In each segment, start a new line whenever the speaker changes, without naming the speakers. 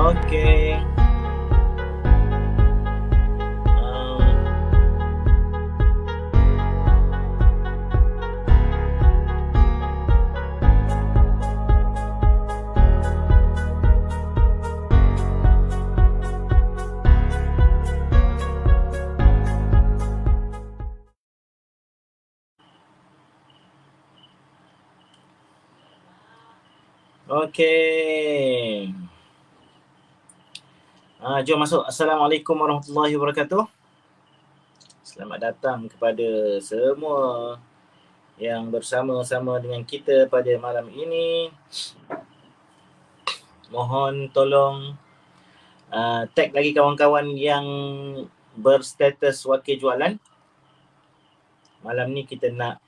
Okey. Okey. Jom masuk. Assalamualaikum warahmatullahi wabarakatuh. Selamat datang kepada semua yang bersama-sama dengan kita pada malam ini. Mohon tolong tag lagi kawan-kawan yang berstatus wakil jualan. Malam ni kita nak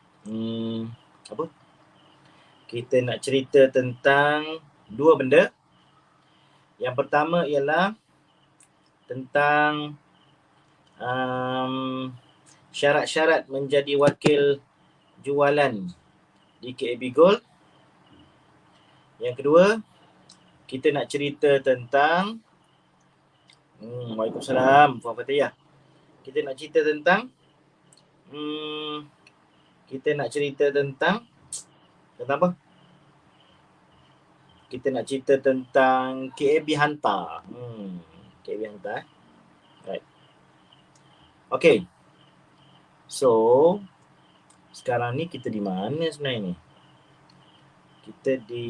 kita nak cerita tentang dua benda. Yang pertama ialah tentang syarat-syarat menjadi wakil jualan di KAB Gold. Yang kedua, kita nak cerita tentang Waalaikumsalam Puan Fatiyah. Kita nak cerita tentang apa? Kita nak cerita tentang KAB Hantar. KAB Hantar. Right. Okay. So, sekarang ni kita di mana sebenarnya ni? Kita di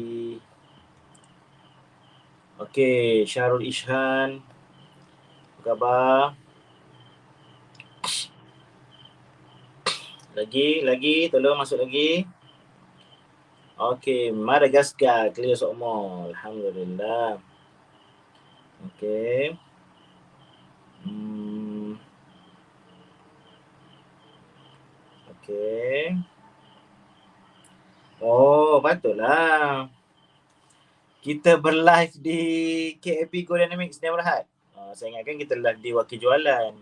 Okay, Syarul Ishan. Apa khabar? Lagi, tolong masuk lagi. Okay, Madagaskar clear semua. Alhamdulillah. Okay. Okay. Oh, patutlah. Kita berlive di KAB Go Dynamics ni Berhad. Saya ingatkan kita live di wakil jualan.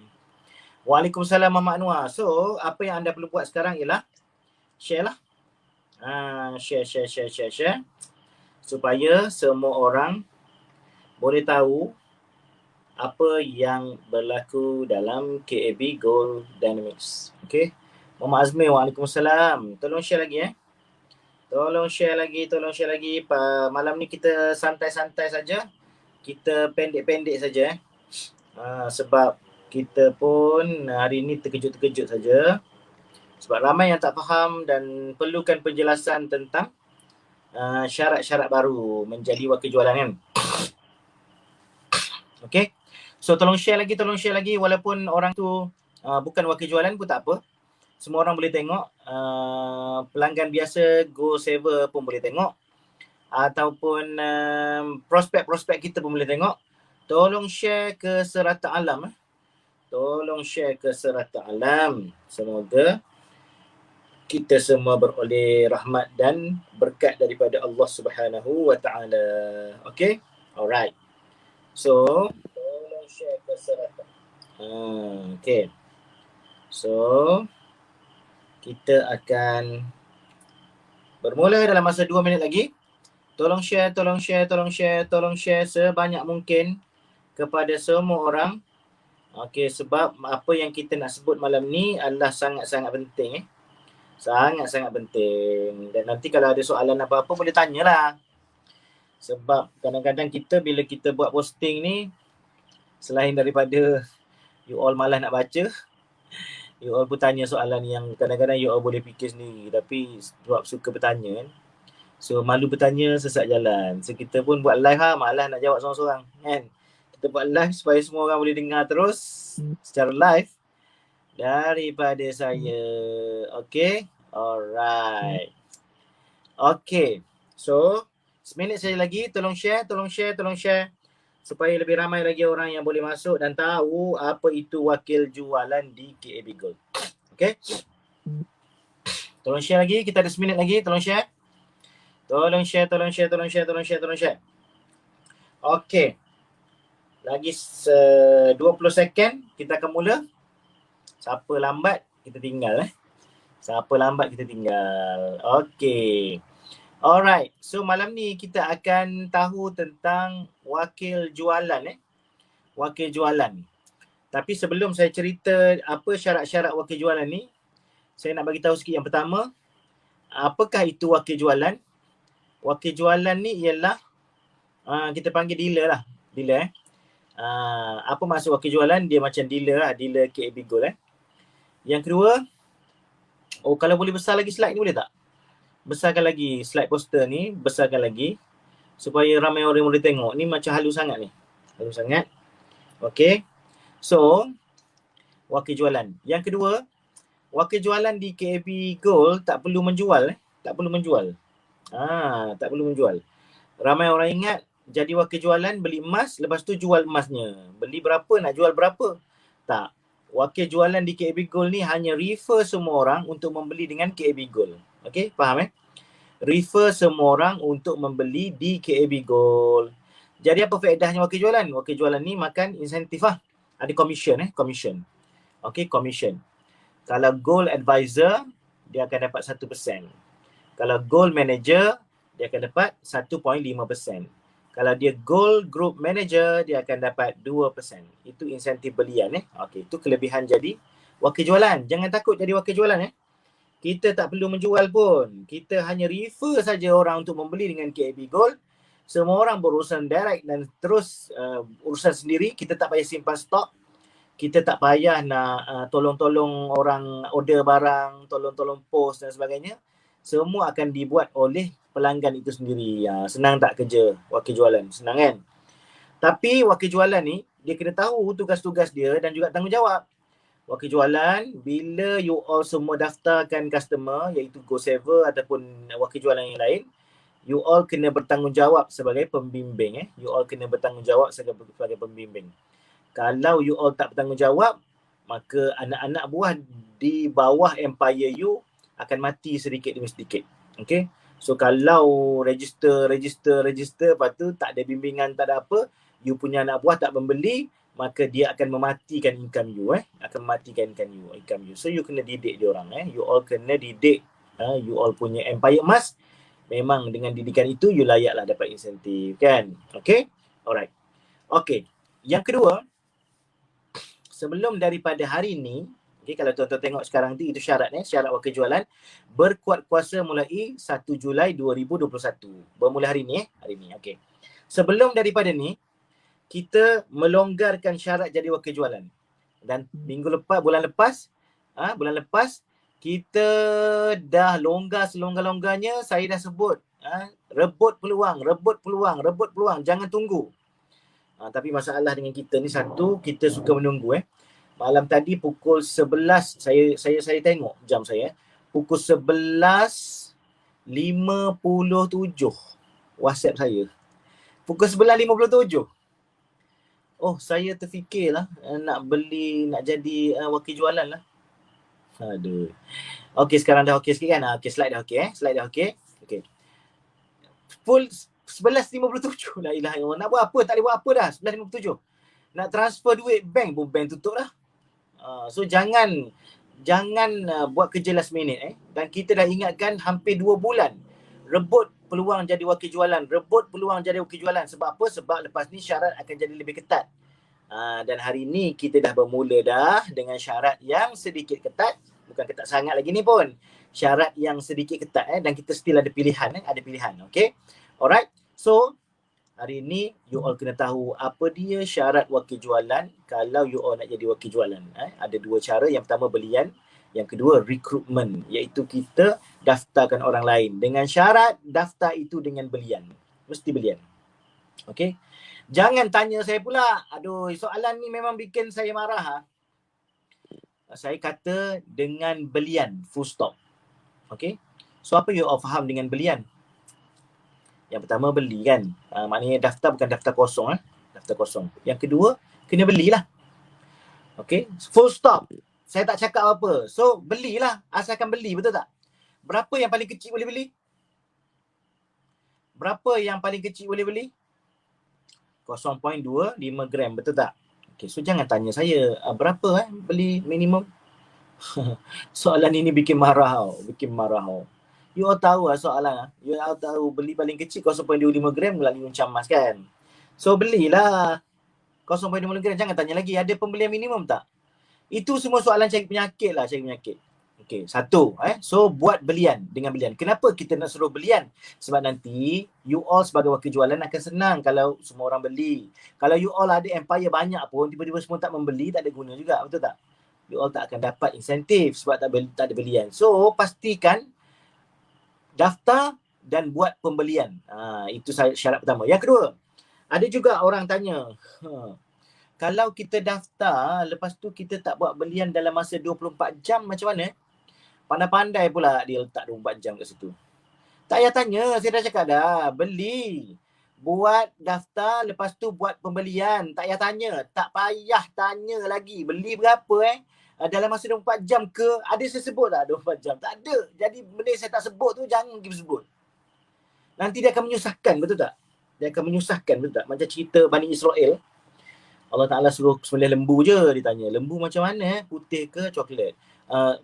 Waalaikumsalam Muhammad Anwar. So, apa yang anda perlu buat sekarang ialah share lah. Share. Supaya semua orang boleh tahu apa yang berlaku dalam KAB Go Dynamics. Okay. Muhammad Azmi, Waalaikumsalam. Tolong share lagi Tolong share lagi. Malam ni kita santai-santai saja. Kita pendek-pendek saja sebab kita pun hari ni terkejut-terkejut saja. Sebab ramai yang tak faham dan perlukan penjelasan tentang syarat-syarat baru menjadi wakil jualan kan. Okay. So tolong share lagi walaupun orang tu bukan wakil jualan pun tak apa. Semua orang boleh tengok. Pelanggan biasa Go Saver pun boleh tengok. Ataupun prospek-prospek kita pun boleh tengok. Tolong share ke serata alam. Semoga kita semua beroleh rahmat dan berkat daripada Allah Subhanahu wa taala. Okay? Alright. So, tolong share ke serata. Okay. So, kita akan bermula dalam masa 2 minit lagi. Tolong share sebanyak mungkin kepada semua orang. Okey, sebab apa yang kita nak sebut malam ni adalah sangat-sangat penting. Sangat-sangat penting. Dan nanti kalau ada soalan apa-apa boleh tanyalah. Sebab kadang-kadang kita bila kita buat posting ni, selain daripada you all malas nak baca, you all pun tanya soalan yang kadang-kadang you all boleh fikir sendiri. Tapi sebab suka bertanya kan. So malu bertanya sesat jalan. So kita pun buat live malas nak jawab seorang-seorang kan. Kita buat live supaya semua orang boleh dengar terus secara live daripada saya. Okay. Alright. Okay. So seminit saja lagi. Tolong share. Supaya lebih ramai lagi orang yang boleh masuk dan tahu apa itu wakil jualan di KAB Gold. Okay. Tolong share lagi. Kita ada seminit lagi. Tolong share. Okay. Lagi 20 second kita akan mula. Siapa lambat kita tinggal Siapa lambat kita tinggal. Okay. Alright. So malam ni kita akan tahu tentang wakil jualan Wakil jualan. Tapi sebelum saya cerita apa syarat-syarat wakil jualan ni, saya nak bagi tahu sikit. Yang pertama, apakah itu wakil jualan? Wakil jualan ni ialah kita panggil dealer lah. Dealer apa maksud wakil jualan? Dia macam dealer lah, dealer KAB Gold Yang kedua, kalau boleh besar lagi slide ni boleh tak? Besarkan lagi slide poster ni, besarkan lagi supaya ramai orang boleh tengok. Ni macam halus sangat ni. Halus sangat. Okay. So, wakil jualan. Yang kedua, wakil jualan di KAB Gold tak perlu menjual. Tak perlu menjual. Tak perlu menjual. Ramai orang ingat jadi wakil jualan beli emas, lepas tu jual emasnya. Beli berapa, nak jual berapa. Tak. Wakil jualan di KAB Gold ni hanya refer semua orang untuk membeli dengan KAB Gold. Okay, faham Refer semua orang untuk membeli di KAB Gold. Jadi apa faedahnya wakil jualan? Wakil jualan ni makan insentif Ada commission commission. Okay, commission. Kalau gold advisor, dia akan dapat 1%. Kalau gold manager, dia akan dapat 1.5%. Kalau dia gold group manager, dia akan dapat 2%. Itu insentif belian Okay, itu kelebihan jadi wakil jualan. Jangan takut jadi wakil jualan Kita tak perlu menjual pun. Kita hanya refer saja orang untuk membeli dengan KAB Gold. Semua orang berurusan direct dan terus urusan sendiri. Kita tak payah simpan stok. Kita tak payah nak tolong-tolong orang order barang, tolong-tolong post dan sebagainya. Semua akan dibuat oleh pelanggan itu sendiri. Senang tak kerja wakil jualan? Senang kan? Tapi wakil jualan ni, dia kena tahu tugas-tugas dia dan juga tanggungjawab. Wakil jualan, bila you all semua daftarkan customer, iaitu GoSaver ataupun wakil jualan yang lain, you all kena bertanggungjawab sebagai pembimbing. You all kena bertanggungjawab sebagai pembimbing. Kalau you all tak bertanggungjawab, maka anak-anak buah di bawah empire you akan mati sedikit demi sedikit. Okay? So kalau register, lepas tu tak ada bimbingan, tak ada apa, you punya anak buah tak membeli, maka dia akan mematikan income you. Akan mematikan income you. So you kena didik dia orang. You all kena didik. You all punya empire emas. Memang dengan didikan itu, you layaklah dapat insentif. Kan? Okay? Alright. Okay. Yang kedua, sebelum daripada hari ini, okay, kalau tuan-tuan tengok sekarang tu, itu syarat syarat wakil jualan berkuat kuasa mulai 1 Julai 2021. Bermula hari ni hari ni. Okay. Sebelum daripada ni, kita melonggarkan syarat jadi wakil jualan. Dan bulan lepas, kita dah longgar selonggar-longgarnya. Saya dah sebut, rebut peluang, jangan tunggu. Tapi masalah dengan kita ni satu, kita suka menunggu. Malam tadi pukul 11, saya tengok jam saya, pukul 11.57 WhatsApp saya. Pukul 11.57. Oh, saya terfikirlah nak jadi wakil jualan lah. Aduh. Okey, sekarang dah okey sikit kan? Okey, slide dah okey Slide dah okey. Okey. Full 11.57. La ilaha illallah. Nak buat apa? Tak boleh buat apa dah. 11.57. Nak transfer duit bank pun bank tutup dah. So jangan buat kerja last minute Dan kita dah ingatkan hampir 2 bulan. Rebut peluang jadi wakil jualan. Sebab apa? Sebab lepas ni syarat akan jadi lebih ketat. Dan hari ni kita dah bermula dah dengan syarat yang sedikit ketat. Bukan ketat sangat lagi ni pun. Syarat yang sedikit ketat dan kita still ada pilihan. Ada pilihan. Okay? Alright. So, hari ni you all kena tahu apa dia syarat wakil jualan kalau you all nak jadi wakil jualan. Ada 2 cara. Yang pertama belian. Yang kedua recruitment, iaitu kita daftarkan orang lain. Dengan syarat daftar itu dengan belian. Mesti belian. Okay. Jangan tanya saya pula. Aduh, soalan ni memang bikin saya marah. Saya kata dengan belian, full stop. Okay. So apa you all faham dengan belian? Yang pertama beli kan. Maknanya daftar bukan daftar kosong. Daftar kosong. Yang kedua, kena belilah. Okay. Full stop. Saya tak cakap apa. So, belilah. Asalkan beli, betul tak? Berapa yang paling kecil boleh beli? Berapa yang paling kecil boleh beli? 0.25 gram, betul tak? Okay, so jangan tanya saya berapa beli minimum. Soalan ini bikin marah tau. You all tahu soalan. You all tahu beli paling kecil 0.25 gram melalui Uncam Mas kan. So belilah 0.25 gram, jangan tanya lagi ada pembelian minimum tak. Itu semua soalan cari penyakit lah, cari penyakit. Okey, satu, so buat belian dengan belian. Kenapa kita nak suruh belian? Sebab nanti you all sebagai wakil jualan akan senang kalau semua orang beli. Kalau you all ada empire banyak pun, tiba-tiba semua tak membeli, tak ada guna juga, betul tak? You all tak akan dapat insentif sebab tak ada belian. So, pastikan daftar dan buat pembelian. Itu syarat pertama. Yang kedua, ada juga orang tanya, kalau kita daftar, lepas tu kita tak buat belian dalam masa 24 jam macam mana? Pandai-pandai pula dia letak 24 jam kat situ. Tak payah tanya, saya dah cakap dah. Beli, buat daftar, lepas tu buat pembelian. Tak payah tanya, tak payah tanya lagi. Beli berapa dalam masa 24 jam ke? Ada saya sebut tak 24 jam? Tak ada. Jadi benda saya tak sebut tu jangan kita sebut. Nanti dia akan menyusahkan, betul tak? Dia akan menyusahkan, betul tak? Macam cerita Bani Israel. Allah Ta'ala suruh sembelih lembu je, dia tanya. Lembu macam mana? Putih ke coklat?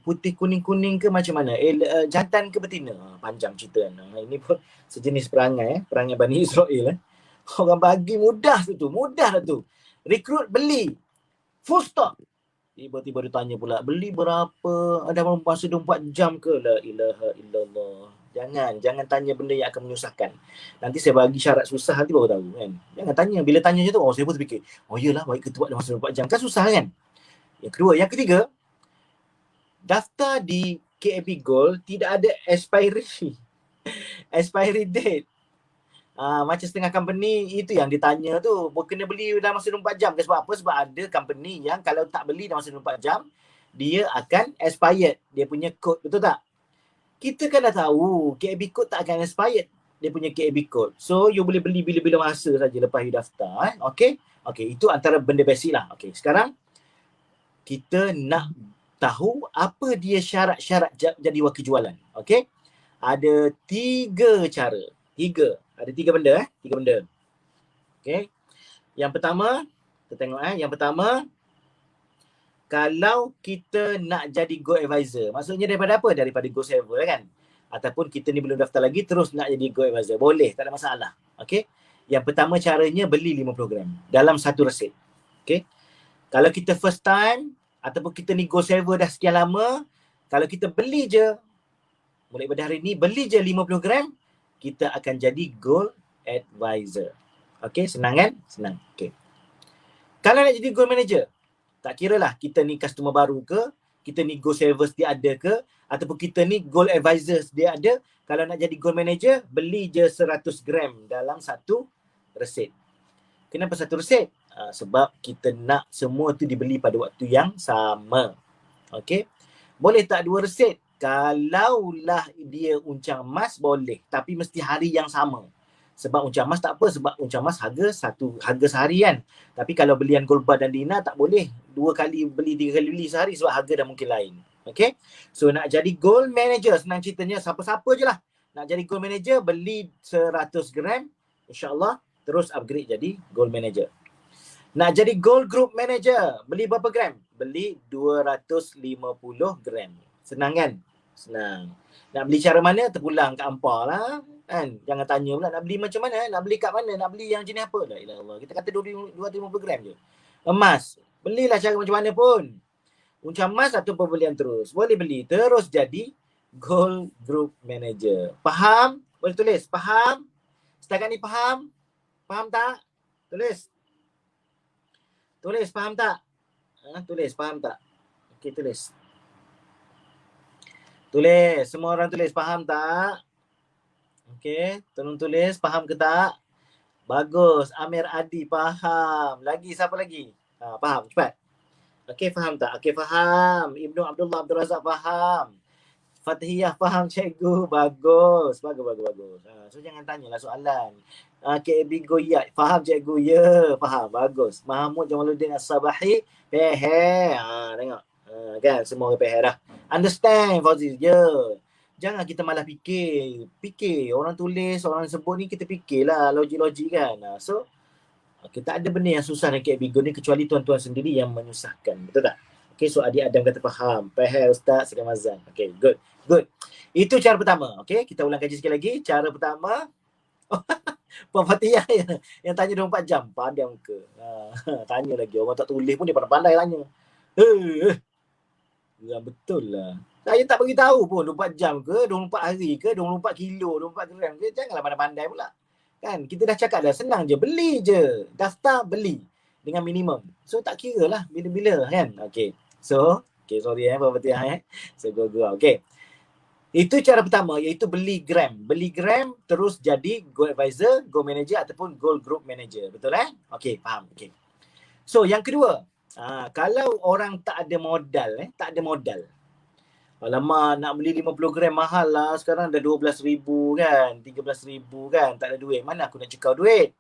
Putih kuning-kuning ke macam mana? Jantan ke betina? Panjang cerita. Ini pun sejenis perangai, perangai Bani Israel. Orang bagi mudah tu, mudah dah tu. Rekrut, beli. Full stop. Tiba-tiba dia tanya pula, beli berapa? Ada masa 24 jam ke? La ilaha illallah. Jangan tanya benda yang akan menyusahkan. Nanti saya bagi syarat susah nanti baru tahu kan. Jangan tanya, bila tanya je tu, saya pun terfikir, yelah baik ke tu buat dalam masa 24 jam. Kan susah kan? Yang kedua, yang ketiga, daftar di KAP Gold tidak ada expiry date. Macam setengah company itu yang ditanya tu, kena beli dalam masa 24 jam. Sebab apa? Sebab ada company yang kalau tak beli dalam masa 24 jam, dia akan expired. Dia punya code, betul tak? Kita kan dah tahu KAB code tak akan expired, dia punya KAB code. So you boleh beli bila-bila masa saja lepas you daftar. Okay, itu antara benda basic lah. Okay, sekarang kita nak tahu apa dia syarat-syarat jadi wakil jualan. Okay, ada 3 cara. Ada 3 benda. 3 benda. Okay, yang pertama, kita tengok yang pertama, kalau kita nak jadi Go Advisor, maksudnya daripada apa? Daripada Go Saver kan? Ataupun kita ni belum daftar lagi, terus nak jadi Go Advisor. Boleh, tak ada masalah. Okay? Yang pertama caranya beli 50 gram dalam satu resit. Okay? Kalau kita first time, ataupun kita ni Go Saver dah sekian lama, kalau kita beli je, mulai pada hari ni, beli je 50 gram, kita akan jadi Gold Advisor. Okay, senang kan? Senang. Okay. Kalau nak jadi Gold Manager, tak kira lah kita ni customer baru ke, kita ni Gold Savers dia ada ke, ataupun kita ni Gold Advisors dia ada. Kalau nak jadi Gold Manager, beli je 100 gram dalam satu resit. Kenapa satu resit? Sebab kita nak semua tu dibeli pada waktu yang sama. Okay. Boleh tak 2 resit? Kalaulah dia uncang emas boleh, tapi mesti hari yang sama. Sebab uncang emas tak apa, sebab uncang emas harga seharian. Tapi kalau belian gold bar dan dinar tak boleh 2 kali beli, 3 kali beli sehari sebab harga dah mungkin lain. Okay, so nak jadi gold manager, senang ceritanya siapa-siapa je lah. Nak jadi gold manager, beli 100 gram, insyaAllah terus upgrade jadi gold manager. Nak jadi gold group manager, beli berapa gram? Beli 250 gram. Senang kan? Senang. Nak beli cara mana? Terpulang kat Ampar lah. Kan? Jangan tanya pula nak beli macam mana, nak beli kat mana, nak beli yang jenis apa. La ilaha illallah. Kita kata 250 gram je. Emas, belilah cara macam mana pun. Uncang emas atau pembelian terus. Boleh beli terus jadi Gold Group Manager. Faham? Boleh tulis. Faham? Setakat ni faham? Faham tak? Tulis. Tulis, faham tak? Tulis, faham tak? Okey, tulis. Tulis. Semua orang tulis. Faham tak? Okey, tolong tulis. Faham ke tak? Bagus. Amir Adi, faham. Lagi, siapa lagi? Faham, cepat. Okey, faham tak? Okey, faham. Ibnu Abdullah Abdul Razak, faham. Fathiyah, faham cikgu. Bagus. So, jangan tanyalah soalan. KB Goyat, faham cikgu? Ya, faham. Bagus. Mahmud Jamaluddin As-Sabahi, peher. Tengok. Kan, semua orang peher dah. Understand, Fauzi? Ya. Jangan kita malah fikir. Orang tulis, orang sebut ni kita fikirlah logik-logik kan. So, Okay, tak ada benda yang susah dengan KAB Gold ni kecuali tuan-tuan sendiri yang menyusahkan. Betul tak? Okay, so adik Adam kata faham. Faham Ustaz Sri Ramazan. Okay, good. Good. Itu cara pertama. Okay, kita ulang kaji sekali lagi. Cara pertama, Puan Fatihah yang tanya 24 jam. Pandai muka. Tanya lagi. Orang tak tulis pun dia pandai tanya. Ya, betul lah. Saya tak bagi tahu pun 24 jam ke, 24 hari ke, 24 kilo, 24 gram ke. Janganlah pandai-pandai pula. Kan, kita dah cakap dah, senang je. Beli je. Daftar, beli. Dengan minimum. So, tak kira lah bila-bila kan. Okay. So, okay, sorry Puan Fatihah So, go. Okay. Itu cara pertama, iaitu beli gram. Beli gram, terus jadi Gold Advisor, Gold Manager ataupun Gold Group Manager. Betul Okay, faham. Okay. So, yang kedua, kalau orang tak ada modal, tak ada modal. Alamak, nak beli 50 gram mahal lah. Sekarang dah 12,000 kan, 13,000 kan. Tak ada duit. Mana aku nak cekau duit?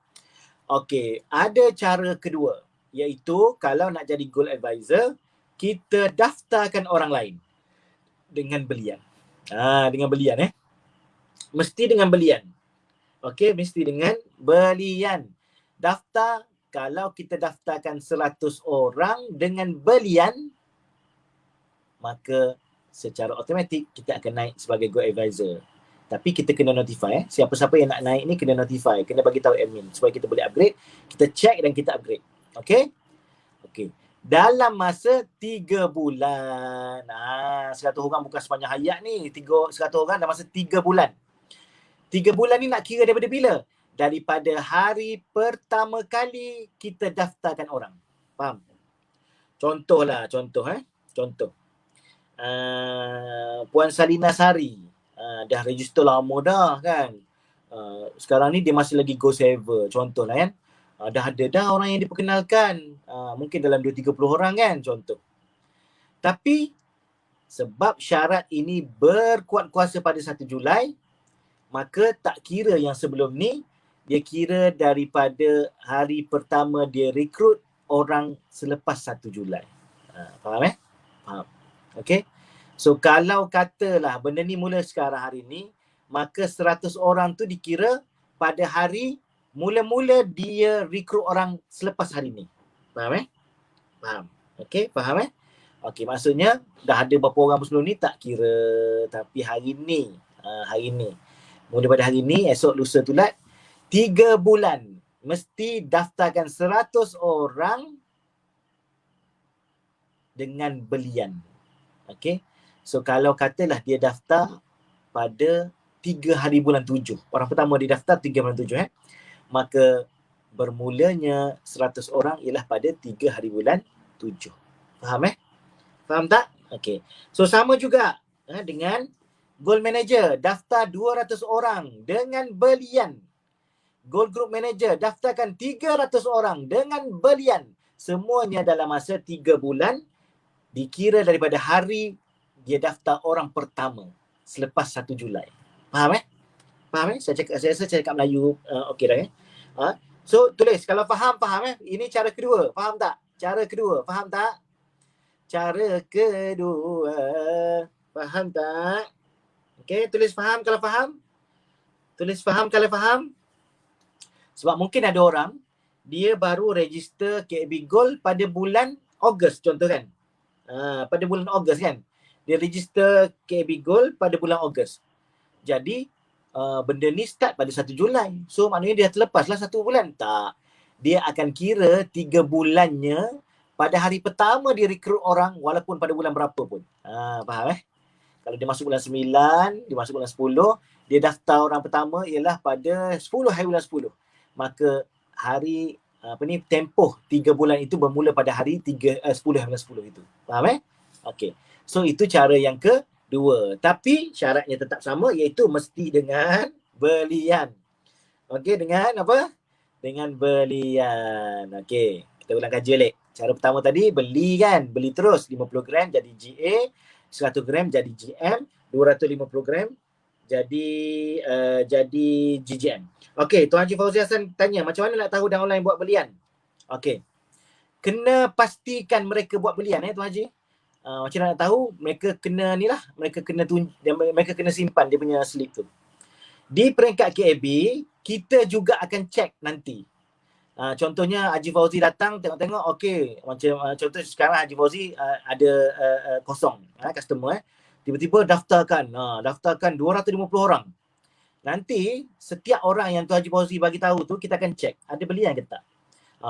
Okey, ada cara kedua. Iaitu kalau nak jadi Gold Advisor, kita daftarkan orang lain dengan belian. Dengan belian Mesti dengan belian. Okey, mesti dengan belian. Daftar, kalau kita daftarkan 100 orang dengan belian, maka secara automatik kita akan naik sebagai Gold Advisor. Tapi kita kena notify siapa-siapa yang nak naik ni kena notify, kena bagi tahu admin supaya kita boleh upgrade, kita check dan kita upgrade. Okey? Okey. Dalam masa 3 bulan. 100 orang bukan sepanjang hayat ni. 100 orang dalam masa 3 bulan. 3 bulan ni nak kira daripada bila? Daripada hari pertama kali kita daftarkan orang. Faham? Contoh. Puan Salina Sari dah register lama dah kan. Sekarang ni dia masih lagi go saver contohlah kan. Dah ada dah orang yang diperkenalkan. Mungkin dalam 2-30 orang kan contoh. Tapi sebab syarat ini berkuat kuasa pada 1 Julai, maka tak kira yang sebelum ni, dia kira daripada hari pertama dia rekrut orang selepas 1 Julai. Faham Faham. Okay. So kalau katalah benda ni mula sekarang hari ni, maka 100 orang tu dikira pada hari mula-mula dia rekrut orang selepas hari ni. Faham Faham. Okay, faham Okay, maksudnya dah ada berapa orang sebelum ni tak kira, tapi hari ni, mula pada hari ni, esok lusa tulat, 3 bulan mesti daftarkan 100 orang dengan belian. Okay. So kalau katalah dia daftar pada 3 hari bulan 7. Orang pertama dia daftar 3 bulan 7 maka bermulanya 100 orang ialah pada 3 hari bulan 7. Faham Faham tak? Okay. So sama juga dengan Gold Manager, daftar 200 orang dengan belian. Gold Group Manager, daftarkan 300 orang dengan belian. Semuanya dalam masa 3 bulan dikira daripada hari dia daftar orang pertama selepas 1 Julai. Faham Faham Saya cakap Melayu okey dah So tulis kalau faham Ini cara kedua. Faham tak? Cara kedua. Faham tak? Cara kedua. Faham tak? Okey, tulis faham kalau faham. Tulis faham kalau faham. Sebab mungkin ada orang dia baru register KAB Gold pada bulan Ogos contoh kan. Pada bulan Ogos kan. Dia register KAB Gold pada bulan Ogos. Jadi benda ni start pada 1 Julai. So maknanya dia terlepaslah 1 bulan. Tak. Dia akan kira 3 bulannya pada hari pertama dia rekrut orang walaupun pada bulan berapa pun. Faham Kalau dia masuk bulan 9, dia masuk bulan 10, dia daftar orang pertama ialah pada 10 hari bulan 10. Maka hari tempoh 3 bulan itu bermula pada hari 10 hari bulan 10 itu. Faham Okey. So itu cara yang kedua. Tapi syaratnya tetap sama iaitu mesti dengan belian. Okey, dengan apa? Dengan belian. Okey. Kita ulang kaji balik. Cara pertama tadi beli kan. Beli terus 50 gram jadi GA, 100 gram jadi GM, 250 gram jadi GGM. Okey, Tuan Haji Fauzi Hassan tanya macam mana nak tahu dah online buat belian? Okey. Kena pastikan mereka buat belian Tuan Haji. Macam mana nak tahu? Mereka kena ni lah, mereka kena simpan dia punya slip tu. Di peringkat KAB, kita juga akan check nanti. Contohnya Haji Fauzi datang tengok-tengok, okey, macam contoh sekarang Haji Fauzi ada kosong customer tiba-tiba daftarkan 250 orang. Nanti setiap orang yang tu Haji Fauzi bagi tahu tu kita akan check ada belian ke tak.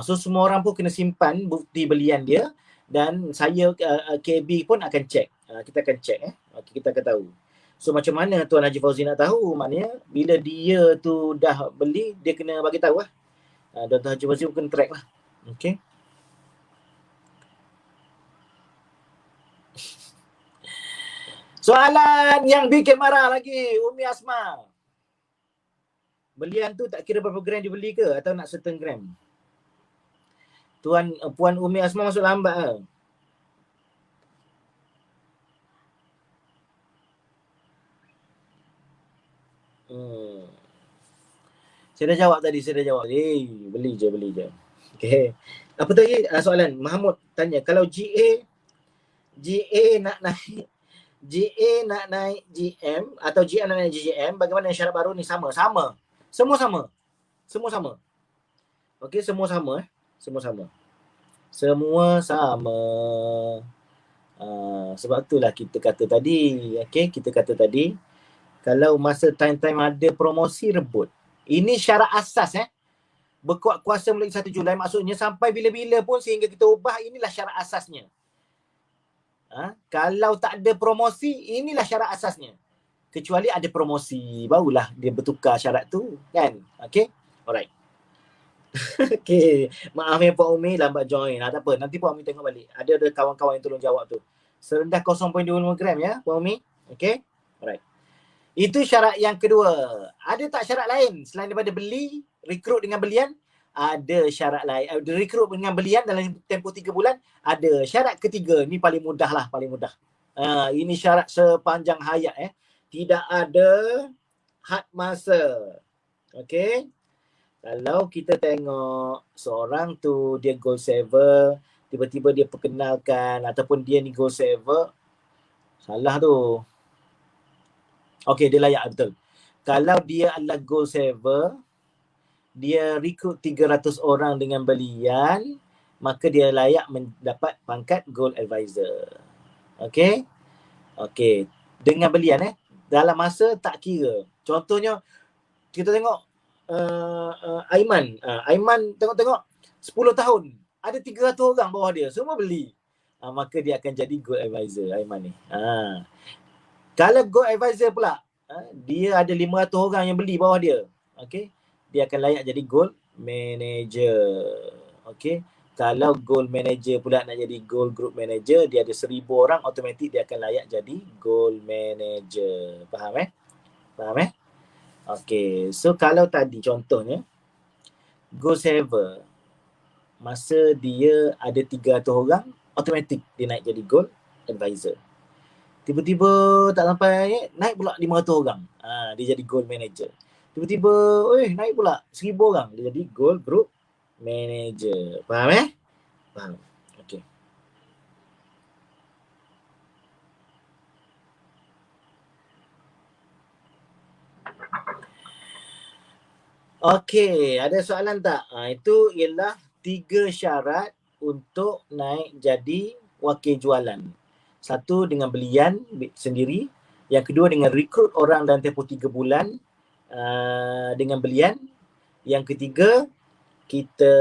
So semua orang pun kena simpan bukti belian dia, dan saya KB pun akan check. Kita akan check okay, kita akan tahu. So macam mana Tuan Haji Fauzi nak tahu? Maknanya bila dia tu dah beli, dia kena bagi tahu lah. Dr. Haji Fauzi pun track lah. Okay. Soalan yang bikin marah lagi, Umi Asma. Belian tu tak kira berapa gram dibeli ke atau nak certain gram? Puan Umi Asma masuk lambat ke? Saya dah jawab tadi, beli je. Okay. Apa tadi soalan? Mahmud tanya, kalau GA nak naik GM atau GM nak naik GM, bagaimana syarat baru ni? Sama. Semua sama. Okey, semua sama. Sebab itulah kita kata tadi, kalau masa time-time ada promosi, rebut. Ini syarat asas berkuat kuasa mulai 1 Julai, maksudnya sampai bila-bila pun sehingga kita ubah, inilah syarat asasnya. Kalau tak ada promosi, inilah syarat asasnya. Kecuali ada promosi, barulah dia bertukar syarat tu, kan? Okay? Alright. Okay. Maaf ya Pak Umi, lambat join. Tak apa, nanti Pak Umi tengok balik. Ada kawan-kawan yang tolong jawab tu. Serendah 0.25 gram ya Pak Umi. Okay? Alright. Itu syarat yang kedua. Ada tak syarat lain selain daripada beli, rekrut dengan belian? Ada syarat lain. Rekrut dengan belian dalam tempoh 3 bulan. Ada syarat ketiga. Ni paling mudah. Ini syarat sepanjang hayat. Tidak ada had masa. Okay. Kalau kita tengok seorang tu dia goal saver, tiba-tiba dia perkenalkan ataupun dia ni goal saver, salah tu. Okay, dia layak betul. Kalau dia adalah goal saver, dia rekrut 300 orang dengan belian, maka dia layak mendapat pangkat gold advisor. Okay. Dengan belian dalam masa tak kira. Contohnya kita tengok Aiman. Aiman tengok 10 tahun. Ada 300 orang bawah dia, semua beli. Maka dia akan jadi gold advisor Aiman ni. Kalau gold advisor pula, dia ada 500 orang yang beli bawah dia. Okay. Dia akan layak jadi gold manager. Okay. Kalau gold manager pula nak jadi gold group manager, dia ada 1000 orang, automatik dia akan layak jadi gold manager. Faham? Okay. So kalau tadi contohnya gold saver, masa dia ada 300 orang, automatik dia naik jadi gold advisor. Tiba-tiba tak sampai naik pula 500 orang. Dia jadi gold manager. Tiba-tiba naik pula 1000 orang, dia jadi gold group manager. Faham? Faham. Okey. Okey, ada soalan tak? Itu ialah 3 syarat untuk naik jadi wakil jualan. Satu dengan belian sendiri, yang kedua dengan rekrut orang dalam tempoh 3 bulan dengan belian, yang ketiga kita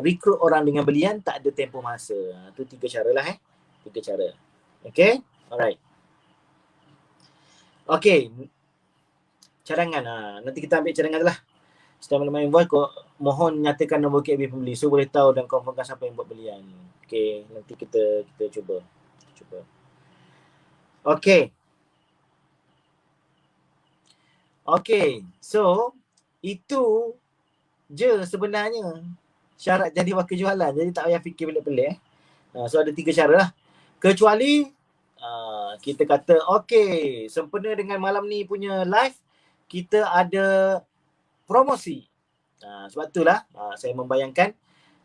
rekrut orang dengan belian tak ada tempoh masa. Itu 3 cara lah 3 cara. Okay? Alright. Okay. Cadangan. Nanti kita ambil cadangan lah. Setelah menemani invoice, mohon nyatakan nombor KB pembeli. So boleh tahu dan confirmkan siapa yang buat belian. Okay. Nanti kita cuba. Okay. So itu je sebenarnya syarat jadi wakil jualan. Jadi tak payah fikir pelik-pelik. So ada 3 cara lah. Kecuali kita kata okay, sempena dengan malam ni punya live, kita ada promosi. Sebab itulah saya membayangkan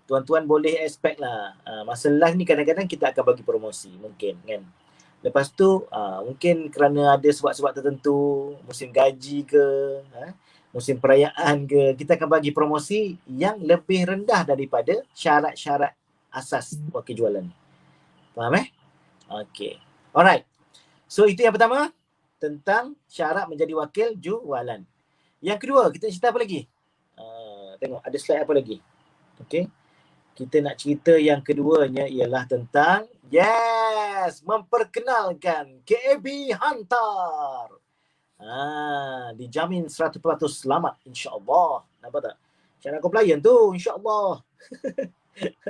tuan-tuan boleh expect lah. Masa live ni kadang-kadang kita akan bagi promosi mungkin kan. Lepas tu mungkin kerana ada sebab-sebab tertentu, musim gaji ke, musim perayaan ke, kita akan bagi promosi yang lebih rendah daripada syarat-syarat asas wakil jualan. Faham Okey. Alright. So itu yang pertama tentang syarat menjadi wakil jualan. Yang kedua, kita cerita apa lagi? Tengok ada slide apa lagi. Okey. Kita nak cerita yang keduanya ialah tentang memperkenalkan KAB Hantar. Dijamin 100% selamat insya-Allah. Nampak tak? Syarat compliant tu insya-Allah.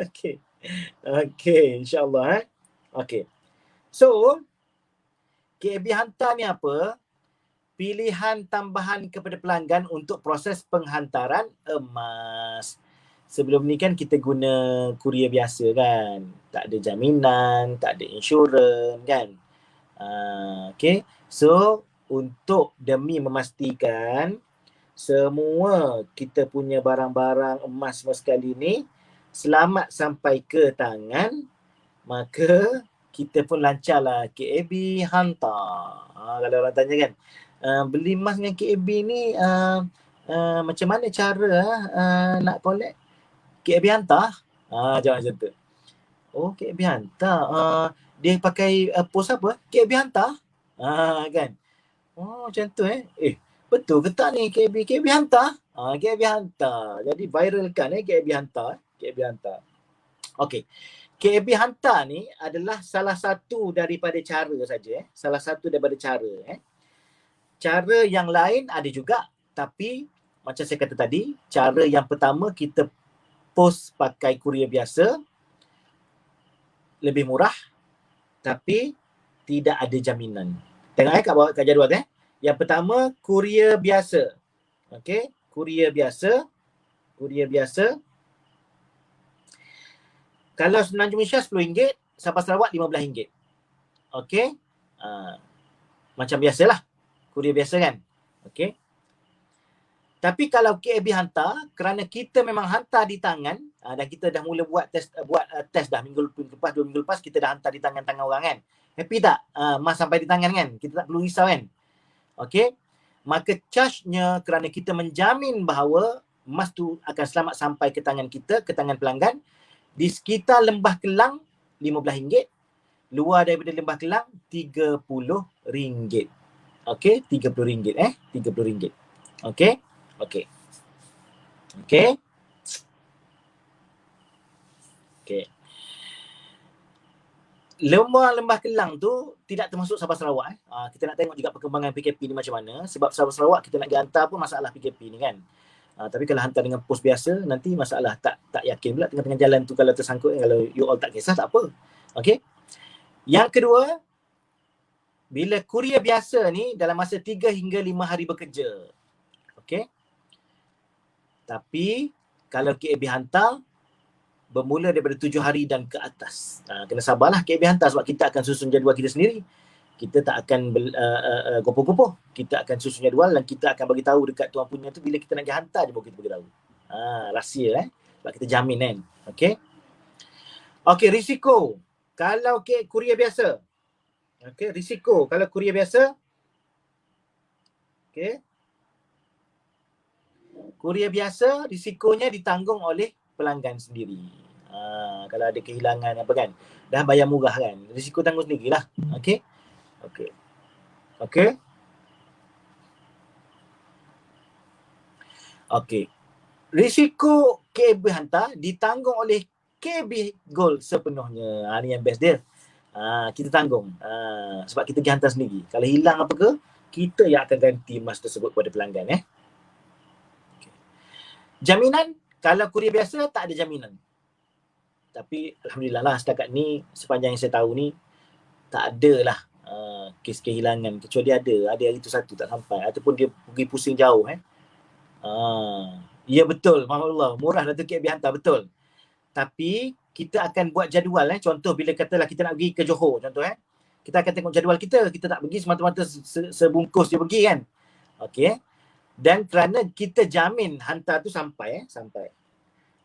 Okey. Okey, insya-Allah Okey. So, KAB Hantar ni apa? Pilihan tambahan kepada pelanggan untuk proses penghantaran emas. Sebelum ni kan kita guna kurier biasa kan. Tak ada jaminan, tak ada insurans kan. Okay. So, untuk demi memastikan semua kita punya barang-barang emas semua sekali ni selamat sampai ke tangan, maka kita pun lancarlah KAB Hantar. Kalau orang tanya kan, beli emas dengan KAB ni macam mana cara nak collect? KAB Hantar? Jawab macam tu. Oh, KAB Hantar. Dia pakai pos apa? KAB Hantar? Kan? Oh, macam tu betul ke tak ni KAB Hantar? KAB Hantar. Jadi viral kan KAB Hantar. KAB Hantar. Okey. KAB Hantar ni adalah salah satu daripada cara saja. Salah satu daripada cara. Cara yang lain ada juga, tapi macam saya kata tadi, cara yang pertama kita post pakai kurier biasa, lebih murah, tapi tidak ada jaminan. Tengok kat bawah kat jadual Yang pertama kurier biasa. Okey, kurier biasa. Kurier biasa. Kalau Semenanjung Malaysia RM10, Sabah Sarawak RM15. Okey. Macam biasalah. Kurier biasa kan. Okey. Tapi kalau KAB Hantar, kerana kita memang hantar di tangan, dan kita dah mula buat test dah minggu lepas, 2 minggu lepas kita dah hantar di tangan-tangan orang kan. Happy tak? Mas sampai di tangan kan? Kita tak perlu risau kan? Okey. Maka charge-nya kerana kita menjamin bahawa emas tu akan selamat sampai ke tangan kita, ke tangan pelanggan, di sekitar Lembah Kelang RM15, luar daripada Lembah Kelang RM30. Okey, RM30 RM30. Okey. Okey. Okey. Okey. Lembah Kelang tu tidak termasuk Sabah Sarawak. Kita nak tengok juga perkembangan PKP ni macam mana. Sebab Sabah Sarawak kita nak pergi hantar pun masalah PKP ni kan. Tapi kalau hantar dengan pos biasa, nanti masalah tak yakin pula tengah-tengah jalan tu kalau tersangkut. Kalau you all tak kisah, tak apa. Okey. Yang kedua, bila kurier biasa ni dalam masa 3 hingga 5 hari bekerja. Okey. Tapi kalau KAB Hantar, bermula daripada 7 hari dan ke atas. Kena sabarlah KAB Hantar sebab kita akan susun jadual kita sendiri. Kita tak akan gopoh-gopoh. Kita akan susun jadual dan kita akan bagi tahu dekat tuan punya tu bila kita nak pergi hantar je baru kita bagi tahu. Rahsia sebab kita jamin kan. Okey. Okey, risiko. Kalau kurier biasa. Okey, risiko kalau kurier biasa. Okey. Kurier biasa risikonya ditanggung oleh pelanggan sendiri. Kalau ada kehilangan apa kan, dah bayar murah kan, risiko tanggung sendirilah. Okey. Okey. Okey. Okey. Risiko KAB Hantar ditanggung oleh KB Gold sepenuhnya. Ni yang best dia. Kita tanggung. Sebab kita pergi hantar sendiri. Kalau hilang apa ke, kita yang akan ganti emas tersebut kepada pelanggan Okay. Jaminan, kalau kurier biasa tak ada jaminan. Tapi alhamdulillah lah setakat ni, sepanjang yang saya tahu ni, tak ada lah kes kehilangan. Kecuali ada hari tu satu tak sampai. Ataupun dia pergi pusing jauh ya betul, Allah murah lah tu KAB Hantar, betul. Tapi kita akan buat jadual contoh bila katalah kita nak pergi ke Johor contoh kita akan tengok jadual kita tak pergi semata-mata sebungkus dia pergi kan. Okey. Dan kerana kita jamin hantar tu sampai.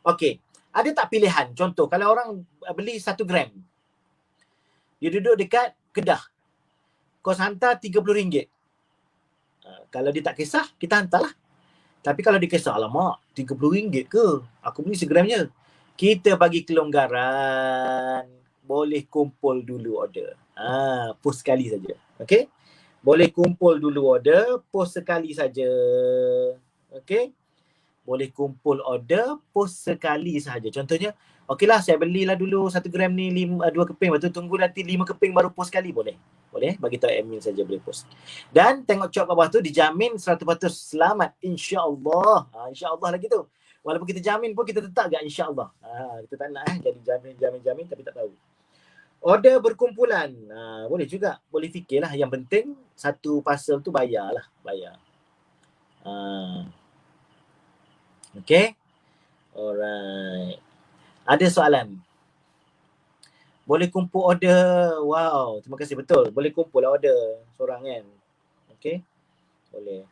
Okey. Ada tak pilihan? Contoh kalau orang beli 1 gram. Dia duduk dekat Kedah. Kos hantar RM30. Kalau dia tak kisah, kita hantarlah. Tapi kalau dia kisah, alamak, RM30 ke? Aku beli segramnya. Kita bagi kelonggaran. Boleh kumpul dulu order. Post sekali saja. Okay? Boleh kumpul dulu order, post sekali saja. Okay? Boleh kumpul order, post sekali saja. Contohnya, okeylah saya belilah dulu 1 gram ni 2 keping, lepas tu tunggu nanti 5 keping baru post sekali. Boleh? Boleh? Bagi tahu admin saja boleh post. Dan tengok cop kat bawah tu dijamin 100% selamat. InsyaAllah. InsyaAllah lagi tu. Walaupun kita jamin pun kita tetap agak insyaAllah. Kita tak nak jadi jamin tapi tak tahu. Order berkumpulan. Boleh juga. Boleh fikirlah. Yang penting satu parcel tu bayarlah. Bayar. Okay. Alright. Ada soalan? Boleh kumpul order. Wow, terima kasih. Betul. Boleh kumpul order seorang kan. Okay. Boleh.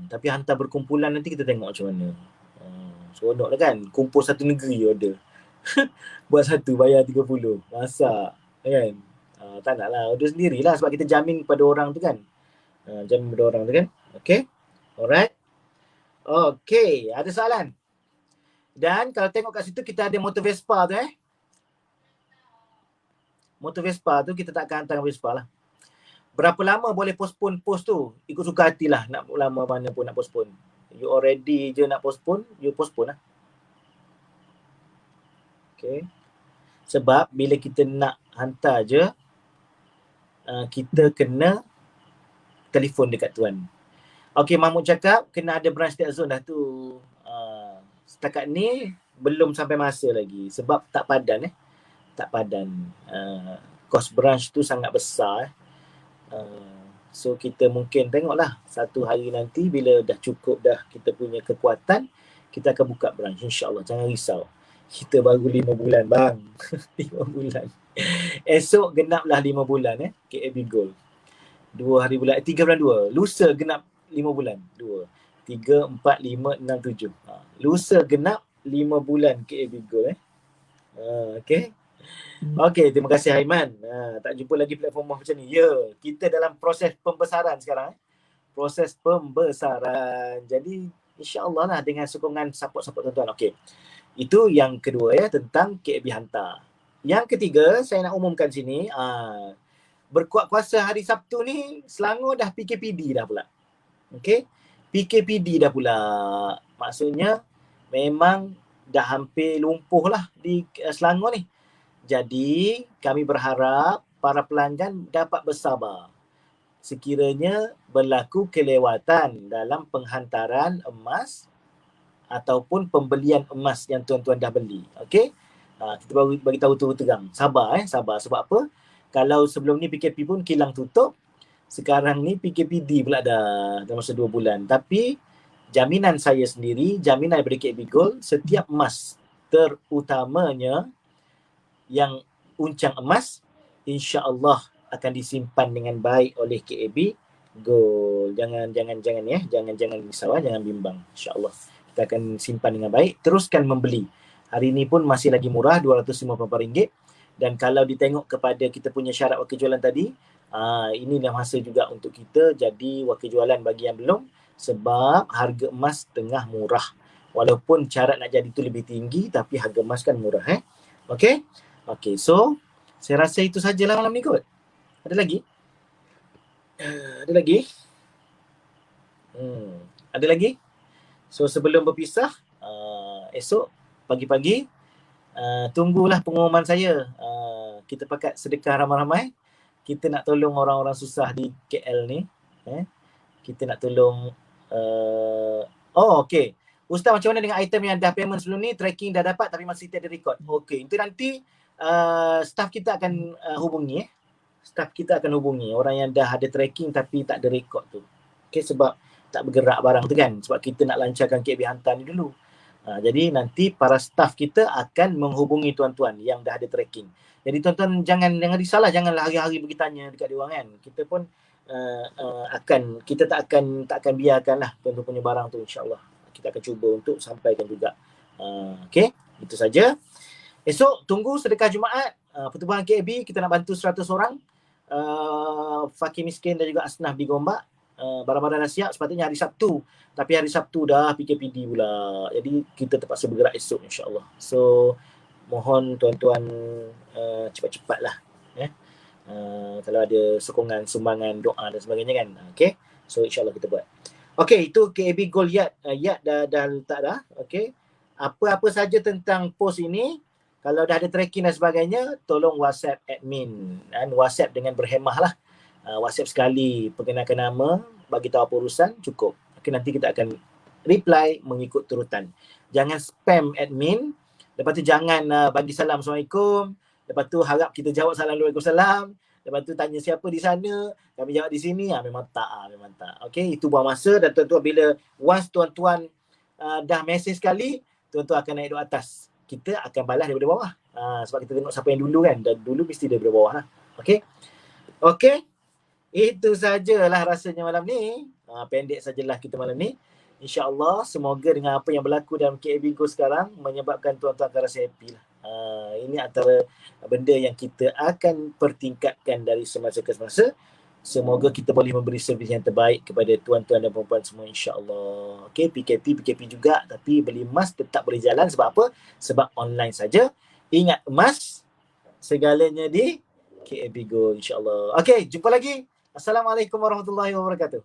Tapi hantar berkumpulan nanti kita tengok macam mana. Seronok lah kan. Kumpul satu negeri order. Buat satu bayar 30. Masak. Kan. Tak nak lah. Order sendirilah sebab kita jamin kepada orang tu kan. Jamin kepada orang tu kan. Okay. Alright. Okay. Ada soalan? Dan kalau tengok kat situ kita ada motor Vespa tu Motor Vespa tu kita tak akan hantar Vespa lah. Berapa lama boleh postpone post tu? Ikut suka hatilah nak lama mana pun nak postpone. You already je nak postpone, you postpone lah. Okay. Sebab bila kita nak hantar je, kita kena telefon dekat tuan. Okay, Mahmud cakap kena ada branch setiap zone dah tu. Setakat ni belum sampai masa lagi sebab tak padan tak padan. Kos branch tu sangat besar. So kita mungkin tengoklah satu hari nanti bila dah cukup dah kita punya kekuatan, kita akan buka branch insya-Allah. Jangan risau. Kita baru 5 bulan bang. 5 bulan. Esok genaplah 5 bulan KAB Gold. 2 hari bulan 3 bulan 2. Lusa genap 5 bulan. 2 3 4 5 6 7. Lusa genap 5 bulan KAB Gold okey. Okey, terima kasih Haiman. Tak jumpa lagi platform macam ni. Ya, kita dalam proses pembesaran sekarang. Proses pembesaran. Jadi insya-Allah lah dengan sokongan support-support tuan-tuan. Okey. Itu yang kedua tentang KAB hantar. Yang ketiga saya nak umumkan sini, berkuat kuasa hari Sabtu ni Selangor dah PKPD dah pula. Okey. PKPD dah pula. Maksudnya memang dah hampir lumpuh lah di Selangor ni. Jadi kami berharap para pelanggan dapat bersabar sekiranya berlaku kelewatan dalam penghantaran emas ataupun pembelian emas yang tuan-tuan dah beli. Okey? Kita baru bagi tahu terang. Sabar sabar. Sebab apa? Kalau sebelum ni PKP pun kilang tutup, sekarang ni PKPD pula dah dalam masa 2 bulan. Tapi jaminan saya sendiri, jaminan daripada KAB Gold, setiap emas terutamanya yang uncang emas insya-Allah akan disimpan dengan baik oleh KAB Gold. Jangan risau, jangan bimbang. Insya-Allah kita akan simpan dengan baik, teruskan membeli. Hari ini pun masih lagi murah RM250 dan kalau ditengok kepada kita punya syarat wakil jualan tadi, inilah masa juga untuk kita jadi wakil jualan bagi yang belum sebab harga emas tengah murah. Walaupun syarat nak jadi tu lebih tinggi tapi harga emas kan murah Okey. Okey, so saya rasa itu sajalah malam ni kot. Ada lagi? Ada lagi? Ada lagi? So sebelum berpisah, esok pagi-pagi tunggulah pengumuman saya. Kita pakat sedekah ramai-ramai. Kita nak tolong orang-orang susah di KL ni. Kita nak tolong okey. Ustaz, macam mana dengan item yang dah payment sebelum ni, tracking dah dapat tapi masih tiada record? Okey, itu nanti staff kita akan hubungi Staff kita akan hubungi orang yang dah ada tracking tapi tak ada record tu. Okey, sebab tak bergerak barang tu kan. Sebab kita nak lancarkan KAB hantar ni dulu. Jadi nanti para staff kita akan menghubungi tuan-tuan yang dah ada tracking. Jadi tuan-tuan jangan risaulah, janganlah hari-hari pergi tanya dekat dia orang kan. Kita pun kita tak akan biarkanlah tuan-tuan punya barang tu insya-Allah. Kita akan cuba untuk sampaikan juga. Okey, itu saja. Esok tunggu sedekah Jumaat pertubuhan KAB, kita nak bantu 100 orang fakir miskin dan juga asnaf di Gombak. barang-barang dah siap sepatutnya hari Sabtu. Tapi hari Sabtu dah PKPD pula. Jadi kita terpaksa bergerak esok insya-Allah. So mohon tuan-tuan cepat-cepatlah kalau ada sokongan, sumbangan, doa dan sebagainya kan. Okey. So insya-Allah kita buat. Okey, itu KAB Gold Yat. Yat dah letak dah. Okey. Apa-apa saja tentang post ini, kalau dah ada tracking dan sebagainya, tolong WhatsApp admin dan WhatsApp dengan berhemah lah. WhatsApp sekali, perkenalkan nama, bagi tahu apa urusan, cukup. Okay, nanti kita akan reply mengikut turutan. Jangan spam admin, lepas tu jangan bagi salam Assalamualaikum, lepas tu harap kita jawab salam Waalaikumsalam, lepas tu tanya siapa di sana, kami jawab di sini, memang tak. Okay, itu buang masa dan tuan-tuan bila once tuan-tuan dah mesej sekali, tuan-tuan akan naik duduk atas. Kita akan balas daripada bawah. Sebab kita tengok siapa yang dulu kan, dan dulu mesti daripada bawah lah. Okay. Itu sajalah rasanya malam ni. Pendek sajalah kita malam ni. InsyaAllah semoga dengan apa yang berlaku dalam KAB Go sekarang menyebabkan tuan-tuan akan rasa happy lah. Ini antara benda yang kita akan pertingkatkan dari semasa ke semasa. Semoga kita boleh memberi servis yang terbaik kepada tuan-tuan dan perempuan semua insya-Allah. Okay, PKP juga, tapi beli emas tetap boleh jalan. Sebab apa? Sebab online saja. Ingat emas segalanya di KAB Go insya-Allah. Okay, jumpa lagi. Assalamualaikum warahmatullahi wabarakatuh.